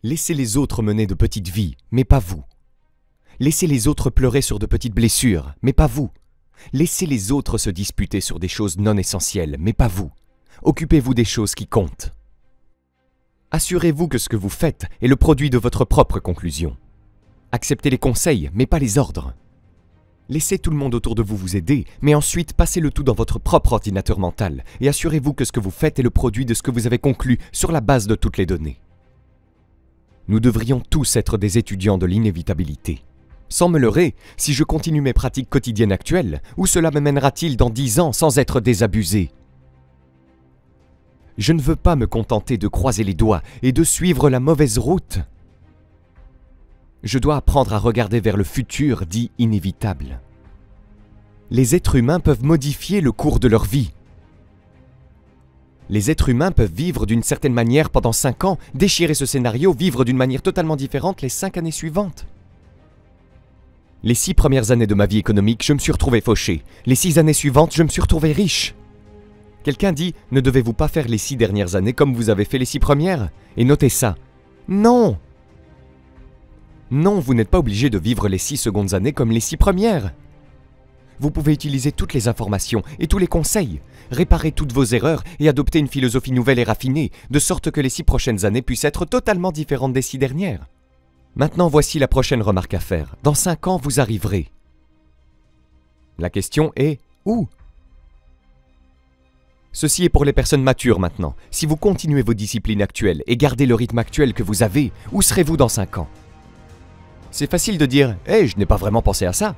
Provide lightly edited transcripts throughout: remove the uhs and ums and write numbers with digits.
Laissez les autres mener de petites vies, mais pas vous. Laissez les autres pleurer sur de petites blessures, mais pas vous. Laissez les autres se disputer sur des choses non essentielles, mais pas vous. Occupez-vous des choses qui comptent. Assurez-vous que ce que vous faites est le produit de votre propre conclusion. Acceptez les conseils, mais pas les ordres. Laissez tout le monde autour de vous vous aider, mais ensuite passez le tout dans votre propre ordinateur mental et assurez-vous que ce que vous faites est le produit de ce que vous avez conclu sur la base de toutes les données. Nous devrions tous être des étudiants de l'inévitabilité. Sans me leurrer, si je continue mes pratiques quotidiennes actuelles, où cela me mènera-t-il dans 10 ans sans être désabusé? Je ne veux pas me contenter de croiser les doigts et de suivre la mauvaise route. Je dois apprendre à regarder vers le futur dit inévitable. Les êtres humains peuvent modifier le cours de leur vie. Les êtres humains peuvent vivre d'une certaine manière pendant 5 ans, déchirer ce scénario, vivre d'une manière totalement différente les 5 années suivantes. Les 6 premières années de ma vie économique, je me suis retrouvé fauché. Les 6 années suivantes, je me suis retrouvé riche. Quelqu'un dit, ne devez-vous pas faire les 6 dernières années comme vous avez fait les 6 premières? Et notez ça. Non! Non, vous n'êtes pas obligé de vivre les 6 secondes années comme les 6 premières. Vous pouvez utiliser toutes les informations et tous les conseils, réparer toutes vos erreurs et adopter une philosophie nouvelle et raffinée, de sorte que les 6 prochaines années puissent être totalement différentes des 6 dernières. Maintenant, voici la prochaine remarque à faire. Dans 5 ans, vous arriverez. La question est où? Ceci est pour les personnes matures maintenant. Si vous continuez vos disciplines actuelles et gardez le rythme actuel que vous avez, où serez-vous dans 5 ans? C'est facile de dire « Hey, je n'ai pas vraiment pensé à ça ».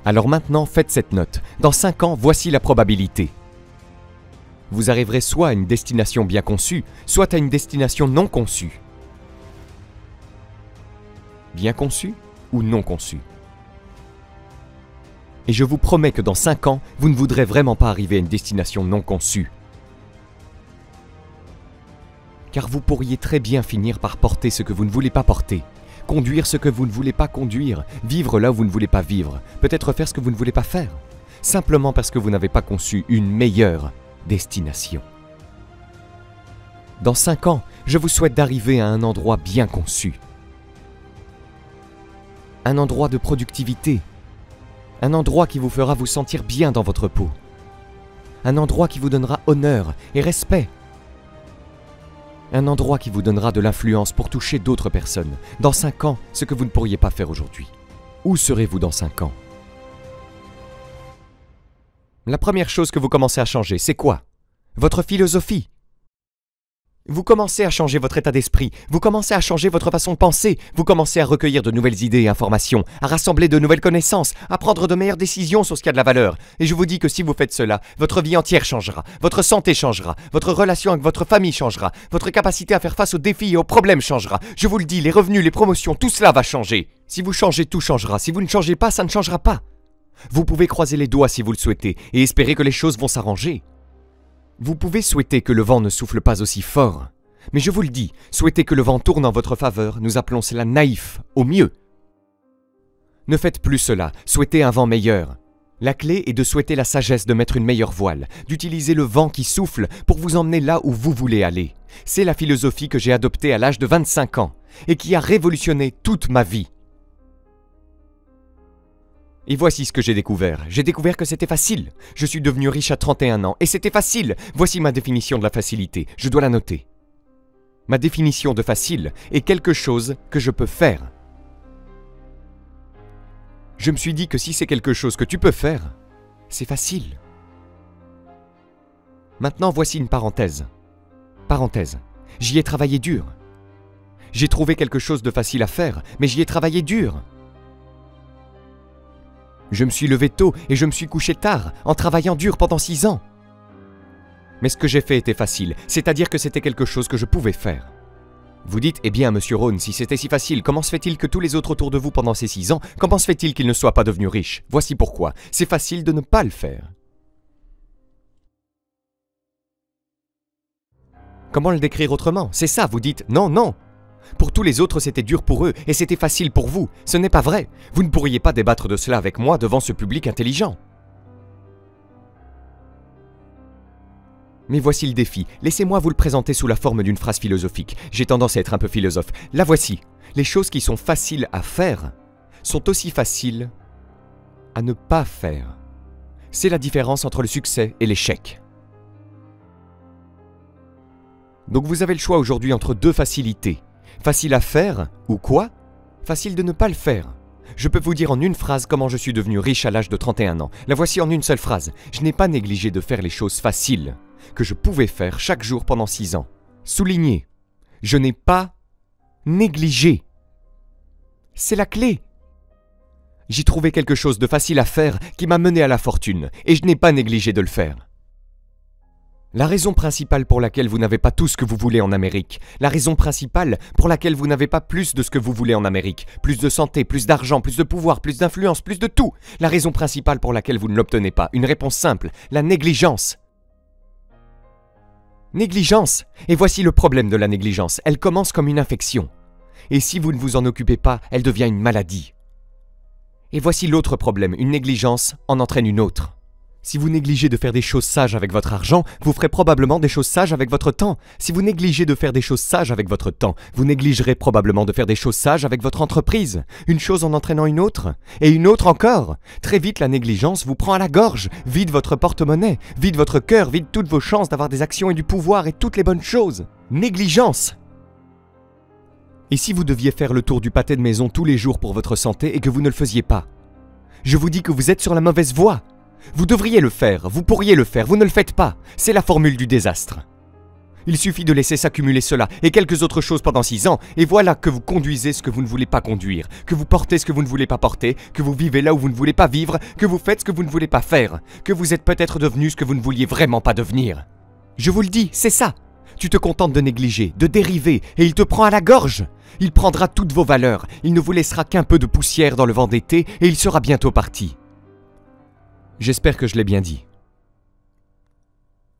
Alors maintenant, faites cette note. Dans 5 ans, voici la probabilité. Vous arriverez soit à une destination bien conçue, soit à une destination non conçue. Bien conçue ou non conçue? Et je vous promets que dans 5 ans, vous ne voudrez vraiment pas arriver à une destination non conçue. Car vous pourriez très bien finir par porter ce que vous ne voulez pas porter, conduire ce que vous ne voulez pas conduire, vivre là où vous ne voulez pas vivre, peut-être faire ce que vous ne voulez pas faire, simplement parce que vous n'avez pas conçu une meilleure destination. Dans 5 ans, je vous souhaite d'arriver à un endroit bien conçu. Un endroit de productivité. Un endroit qui vous fera vous sentir bien dans votre peau. Un endroit qui vous donnera honneur et respect. Un endroit qui vous donnera de l'influence pour toucher d'autres personnes. Dans 5 ans, ce que vous ne pourriez pas faire aujourd'hui. Où serez-vous dans 5 ans? La première chose que vous commencez à changer, c'est quoi? Votre philosophie. Vous commencez à changer votre état d'esprit, vous commencez à changer votre façon de penser, vous commencez à recueillir de nouvelles idées et informations, à rassembler de nouvelles connaissances, à prendre de meilleures décisions sur ce qui a de la valeur. Et je vous dis que si vous faites cela, votre vie entière changera, votre santé changera, votre relation avec votre famille changera, votre capacité à faire face aux défis et aux problèmes changera. Je vous le dis, les revenus, les promotions, tout cela va changer. Si vous changez, tout changera. Si vous ne changez pas, ça ne changera pas. Vous pouvez croiser les doigts si vous le souhaitez et espérer que les choses vont s'arranger. Vous pouvez souhaiter que le vent ne souffle pas aussi fort. Mais je vous le dis, souhaiter que le vent tourne en votre faveur, nous appelons cela naïf, au mieux. Ne faites plus cela, souhaitez un vent meilleur. La clé est de souhaiter la sagesse de mettre une meilleure voile, d'utiliser le vent qui souffle pour vous emmener là où vous voulez aller. C'est la philosophie que j'ai adoptée à l'âge de 25 ans et qui a révolutionné toute ma vie. Et voici ce que j'ai découvert. J'ai découvert que c'était facile. Je suis devenu riche à 31 ans et c'était facile. Voici ma définition de la facilité. Je dois la noter. Ma définition de facile est quelque chose que je peux faire. Je me suis dit que si c'est quelque chose que tu peux faire, c'est facile. Maintenant, voici une parenthèse. Parenthèse. J'y ai travaillé dur. J'ai trouvé quelque chose de facile à faire, mais j'y ai travaillé dur. Je me suis levé tôt et je me suis couché tard, en travaillant dur pendant 6 ans. Mais ce que j'ai fait était facile, c'est-à-dire que c'était quelque chose que je pouvais faire. Vous dites, eh bien, monsieur Rohn, si c'était si facile, comment se fait-il que tous les autres autour de vous pendant ces 6 ans, comment se fait-il qu'ils ne soient pas devenus riches? Voici pourquoi. C'est facile de ne pas le faire. Comment le décrire autrement? C'est ça, vous dites, non, non. Pour tous les autres, c'était dur pour eux, et c'était facile pour vous. Ce n'est pas vrai. Vous ne pourriez pas débattre de cela avec moi devant ce public intelligent. Mais voici le défi. Laissez-moi vous le présenter sous la forme d'une phrase philosophique. J'ai tendance à être un peu philosophe. La voici. Les choses qui sont faciles à faire sont aussi faciles à ne pas faire. C'est la différence entre le succès et l'échec. Donc vous avez le choix aujourd'hui entre deux facilités. Facile à faire ou quoi? Facile de ne pas le faire. Je peux vous dire en une phrase comment je suis devenu riche à l'âge de 31 ans. La voici en une seule phrase. Je n'ai pas négligé de faire les choses faciles que je pouvais faire chaque jour pendant 6 ans. Souligné. Je n'ai pas négligé. C'est la clé. J'y trouvais quelque chose de facile à faire qui m'a mené à la fortune, et je n'ai pas négligé de le faire. La raison principale pour laquelle vous n'avez pas tout ce que vous voulez en Amérique, la raison principale pour laquelle vous n'avez pas plus de ce que vous voulez en Amérique, plus de santé, plus d'argent, plus de pouvoir, plus d'influence, plus de tout, la raison principale pour laquelle vous ne l'obtenez pas, une réponse simple, la négligence. Négligence. Et voici le problème de la négligence, elle commence comme une infection. Et si vous ne vous en occupez pas, elle devient une maladie. Et voici l'autre problème, une négligence en entraîne une autre. Si vous négligez de faire des choses sages avec votre argent, vous ferez probablement des choses sages avec votre temps. Si vous négligez de faire des choses sages avec votre temps, vous négligerez probablement de faire des choses sages avec votre entreprise. Une chose en entraînant une autre, et une autre encore. Très vite, la négligence vous prend à la gorge, vide votre porte-monnaie, vide votre cœur, vide toutes vos chances d'avoir des actions et du pouvoir et toutes les bonnes choses. Négligence. Et si vous deviez faire le tour du pâté de maison tous les jours pour votre santé et que vous ne le faisiez pas? Je vous dis que vous êtes sur la mauvaise voie. Vous devriez le faire, vous pourriez le faire, vous ne le faites pas. C'est la formule du désastre. Il suffit de laisser s'accumuler cela et quelques autres choses pendant 6 ans, et voilà que vous conduisez ce que vous ne voulez pas conduire, que vous portez ce que vous ne voulez pas porter, que vous vivez là où vous ne voulez pas vivre, que vous faites ce que vous ne voulez pas faire, que vous êtes peut-être devenu ce que vous ne vouliez vraiment pas devenir. Je vous le dis, c'est ça. Tu te contentes de négliger, de dériver, et il te prend à la gorge. Il prendra toutes vos valeurs, il ne vous laissera qu'un peu de poussière dans le vent d'été, et il sera bientôt parti. J'espère que je l'ai bien dit.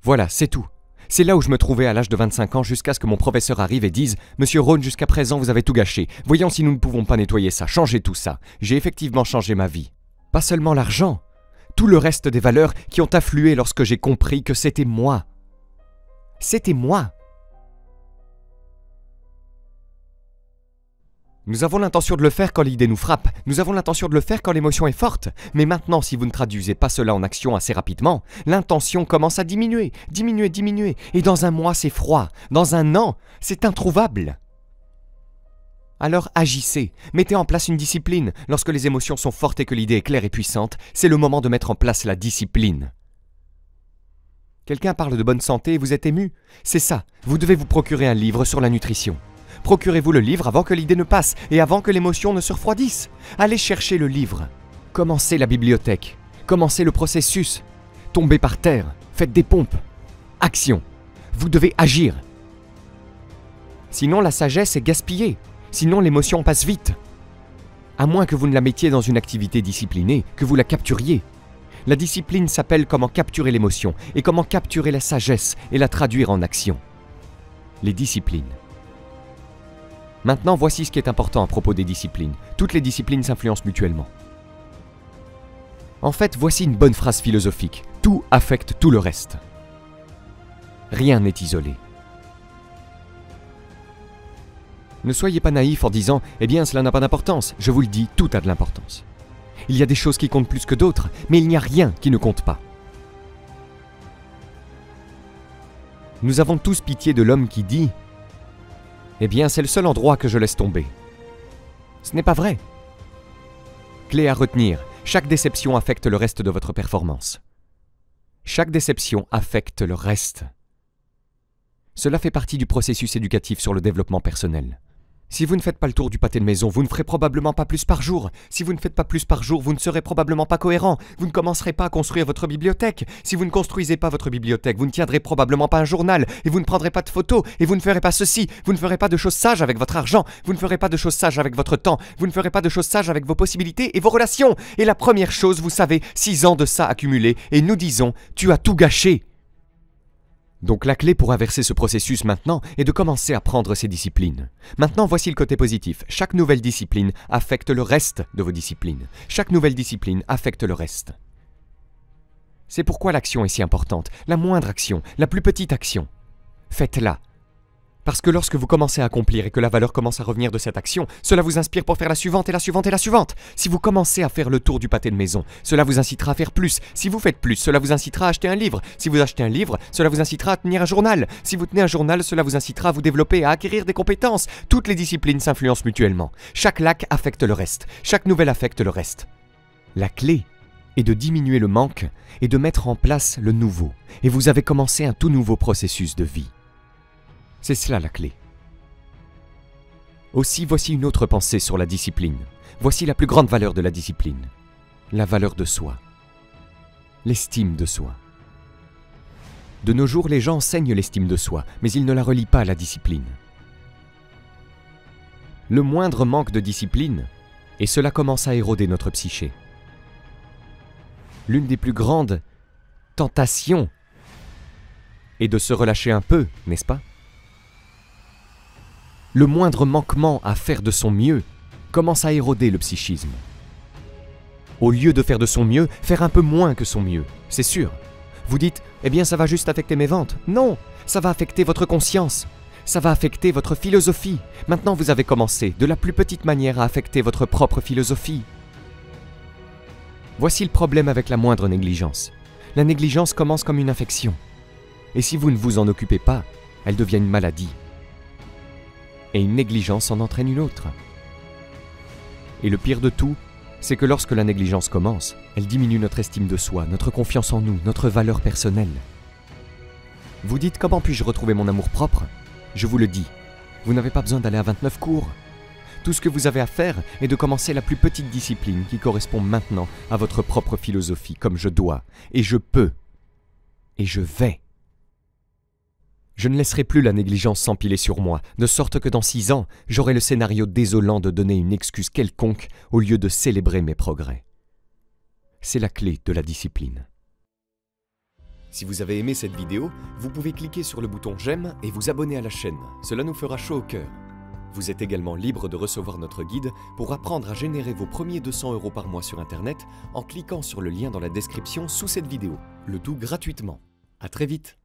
Voilà, c'est tout. C'est là où je me trouvais à l'âge de 25 ans jusqu'à ce que mon professeur arrive et dise « Monsieur Rhône, jusqu'à présent, vous avez tout gâché. Voyons si nous ne pouvons pas nettoyer ça, changer tout ça. » J'ai effectivement changé ma vie. Pas seulement l'argent, tout le reste des valeurs qui ont afflué lorsque j'ai compris que c'était moi. C'était moi. Nous avons l'intention de le faire quand l'idée nous frappe, nous avons l'intention de le faire quand l'émotion est forte, mais maintenant si vous ne traduisez pas cela en action assez rapidement, l'intention commence à diminuer, et dans un mois c'est froid, dans un an c'est introuvable. Alors agissez, mettez en place une discipline, lorsque les émotions sont fortes et que l'idée est claire et puissante, c'est le moment de mettre en place la discipline. Quelqu'un parle de bonne santé et vous êtes ému? C'est ça, vous devez vous procurer un livre sur la nutrition. Procurez-vous le livre avant que l'idée ne passe et avant que l'émotion ne se refroidisse. Allez chercher le livre. Commencez la bibliothèque. Commencez le processus. Tombez par terre. Faites des pompes. Action. Vous devez agir. Sinon, la sagesse est gaspillée. Sinon, l'émotion passe vite. À moins que vous ne la mettiez dans une activité disciplinée, que vous la capturiez. La discipline s'appelle comment capturer l'émotion et comment capturer la sagesse et la traduire en action. Les disciplines. Maintenant, voici ce qui est important à propos des disciplines. Toutes les disciplines s'influencent mutuellement. En fait, voici une bonne phrase philosophique. Tout affecte tout le reste. Rien n'est isolé. Ne soyez pas naïf en disant « Eh bien, cela n'a pas d'importance ». Je vous le dis, tout a de l'importance. Il y a des choses qui comptent plus que d'autres, mais il n'y a rien qui ne compte pas. Nous avons tous pitié de l'homme qui dit « Eh bien, c'est le seul endroit que je laisse tomber. » Ce n'est pas vrai. Clé à retenir, chaque déception affecte le reste de votre performance. Chaque déception affecte le reste. Cela fait partie du processus éducatif sur le développement personnel. Si vous ne faites pas le tour du pâté de maison, vous ne ferez probablement pas plus par jour. Si vous ne faites pas plus par jour, vous ne serez probablement pas cohérent. Vous ne commencerez pas à construire votre bibliothèque. Si vous ne construisez pas votre bibliothèque, vous ne tiendrez probablement pas un journal. Et vous ne prendrez pas de photos. Et vous ne ferez pas ceci. Vous ne ferez pas de choses sages avec votre argent. Vous ne ferez pas de choses sages avec votre temps. Vous ne ferez pas de choses sages avec vos possibilités et vos relations. Et la première chose, vous savez, 6 ans de ça accumulés. Et nous disons, tu as tout gâché. Donc la clé pour inverser ce processus maintenant est de commencer à prendre ces disciplines. Maintenant, voici le côté positif. Chaque nouvelle discipline affecte le reste de vos disciplines. Chaque nouvelle discipline affecte le reste. C'est pourquoi l'action est si importante, la moindre action, la plus petite action. Faites-la. Parce que lorsque vous commencez à accomplir et que la valeur commence à revenir de cette action, cela vous inspire pour faire la suivante et la suivante et la suivante. Si vous commencez à faire le tour du pâté de maison, cela vous incitera à faire plus. Si vous faites plus, cela vous incitera à acheter un livre. Si vous achetez un livre, cela vous incitera à tenir un journal. Si vous tenez un journal, cela vous incitera à vous développer, à acquérir des compétences. Toutes les disciplines s'influencent mutuellement. Chaque lac affecte le reste. Chaque nouvelle affecte le reste. La clé est de diminuer le manque et de mettre en place le nouveau. Et vous avez commencé un tout nouveau processus de vie. C'est cela la clé. Aussi, voici une autre pensée sur la discipline. Voici la plus grande valeur de la discipline. La valeur de soi. L'estime de soi. De nos jours, les gens enseignent l'estime de soi, mais ils ne la relient pas à la discipline. Le moindre manque de discipline, et cela commence à éroder notre psyché. L'une des plus grandes tentations est de se relâcher un peu, n'est-ce pas ? Le moindre manquement à faire de son mieux commence à éroder le psychisme. Au lieu de faire de son mieux, faire un peu moins que son mieux, c'est sûr. Vous dites, eh bien ça va juste affecter mes ventes. Non, ça va affecter votre conscience. Ça va affecter votre philosophie. Maintenant vous avez commencé, de la plus petite manière, à affecter votre propre philosophie. Voici le problème avec la moindre négligence. La négligence commence comme une infection. Et si vous ne vous en occupez pas, elle devient une maladie. Et une négligence en entraîne une autre. Et le pire de tout, c'est que lorsque la négligence commence, elle diminue notre estime de soi, notre confiance en nous, notre valeur personnelle. Vous dites, comment puis-je retrouver mon amour-propre ? Je vous le dis, vous n'avez pas besoin d'aller à 29 cours. Tout ce que vous avez à faire est de commencer la plus petite discipline qui correspond maintenant à votre propre philosophie, comme je dois, et je peux, et je vais. Je ne laisserai plus la négligence s'empiler sur moi, de sorte que dans 6 ans, j'aurai le scénario désolant de donner une excuse quelconque au lieu de célébrer mes progrès. C'est la clé de la discipline. Si vous avez aimé cette vidéo, vous pouvez cliquer sur le bouton j'aime et vous abonner à la chaîne. Cela nous fera chaud au cœur. Vous êtes également libre de recevoir notre guide pour apprendre à générer vos premiers 200 € par mois sur Internet en cliquant sur le lien dans la description sous cette vidéo. Le tout gratuitement. À très vite.